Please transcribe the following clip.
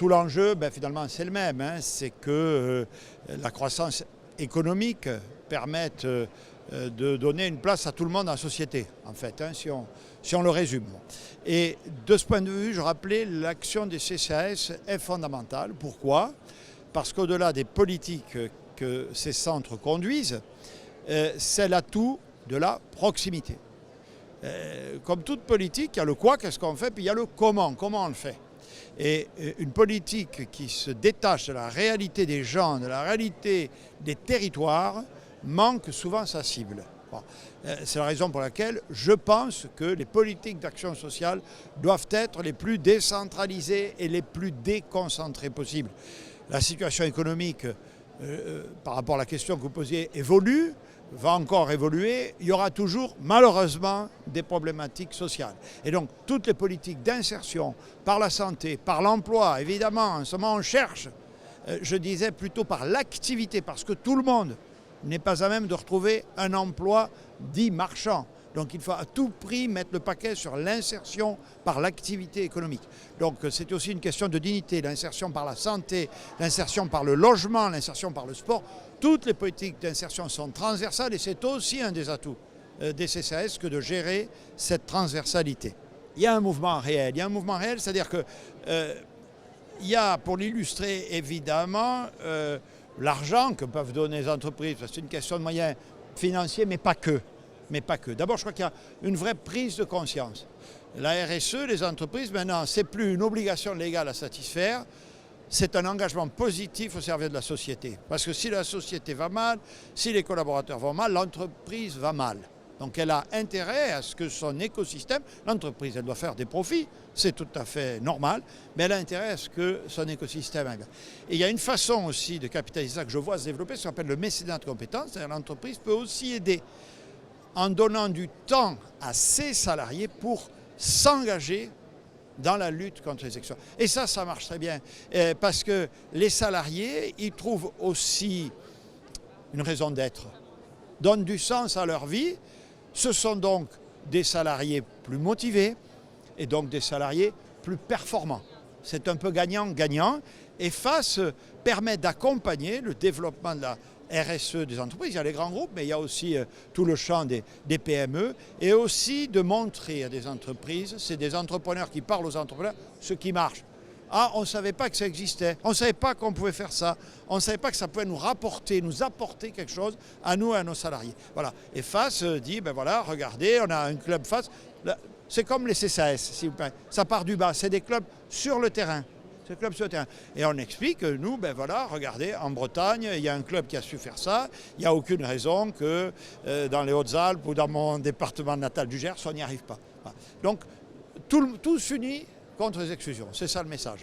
tout l'enjeu, finalement, c'est le même, hein, c'est que la croissance économique permette de donner une place à tout le monde dans la société, en fait, hein, si on le résume. Et de ce point de vue, je rappelais, l'action des CCAS est fondamentale. Pourquoi ? Parce qu'au-delà des politiques que ces centres conduisent, c'est l'atout de la proximité. Comme toute politique, il y a le quoi, qu'est-ce qu'on fait, puis il y a le comment on le fait. Et une politique qui se détache de la réalité des gens, de la réalité des territoires, manque souvent sa cible. Bon. C'est la raison pour laquelle je pense que les politiques d'action sociale doivent être les plus décentralisées et les plus déconcentrées possibles. La situation économique, par rapport à la question que vous posiez, évolue, va encore évoluer. Il y aura toujours, malheureusement, des problématiques sociales. Et donc, toutes les politiques d'insertion par la santé, par l'emploi, évidemment, en ce moment, on cherche, je disais plutôt par l'activité, parce que tout le monde n'est pas à même de retrouver un emploi dit marchand. Donc il faut à tout prix mettre le paquet sur l'insertion par l'activité économique. Donc c'est aussi une question de dignité, l'insertion par la santé, l'insertion par le logement, l'insertion par le sport. Toutes les politiques d'insertion sont transversales et c'est aussi un des atouts des CCAS que de gérer cette transversalité. Il y a un mouvement réel, c'est-à-dire que il y a, pour l'illustrer évidemment, l'argent que peuvent donner les entreprises, c'est une question de moyens financiers, mais pas que. D'abord, je crois qu'il y a une vraie prise de conscience. La RSE, les entreprises, maintenant, ce n'est plus une obligation légale à satisfaire, c'est un engagement positif au service de la société. Parce que si la société va mal, si les collaborateurs vont mal, l'entreprise va mal. Donc elle a intérêt à ce que son écosystème, l'entreprise, elle doit faire des profits, c'est tout à fait normal, mais elle a intérêt à ce que son écosystème aille bien. Et il y a une façon aussi de capitaliser ça que je vois se développer, ce qu'on appelle le mécénat de compétences, c'est-à-dire l'entreprise peut aussi aider en donnant du temps à ses salariés pour s'engager dans la lutte contre les exclusions. Et ça marche très bien, parce que les salariés, ils trouvent aussi une raison d'être, donnent du sens à leur vie. Ce sont donc des salariés plus motivés et donc des salariés plus performants. C'est un peu gagnant-gagnant et FAS permet d'accompagner le développement de la RSE des entreprises. Il y a les grands groupes, mais il y a aussi tout le champ des PME et aussi de montrer à des entreprises, c'est des entrepreneurs qui parlent aux entrepreneurs, ce qui marche. Ah, on ne savait pas que ça existait, on ne savait pas qu'on pouvait faire ça, on ne savait pas que ça pouvait nous apporter quelque chose à nous et à nos salariés. Voilà. Et FAS dit, voilà, regardez, on a un club FAS. C'est comme les CCAS, s'il vous plaît. Ça part du bas, c'est des clubs sur le terrain. Et on explique que nous, voilà, regardez, en Bretagne, il y a un club qui a su faire ça. Il n'y a aucune raison que dans les Hautes-Alpes ou dans mon département natal du Gers, on n'y arrive pas. Voilà. Donc, tout s'unit contre les exclusions. C'est ça le message.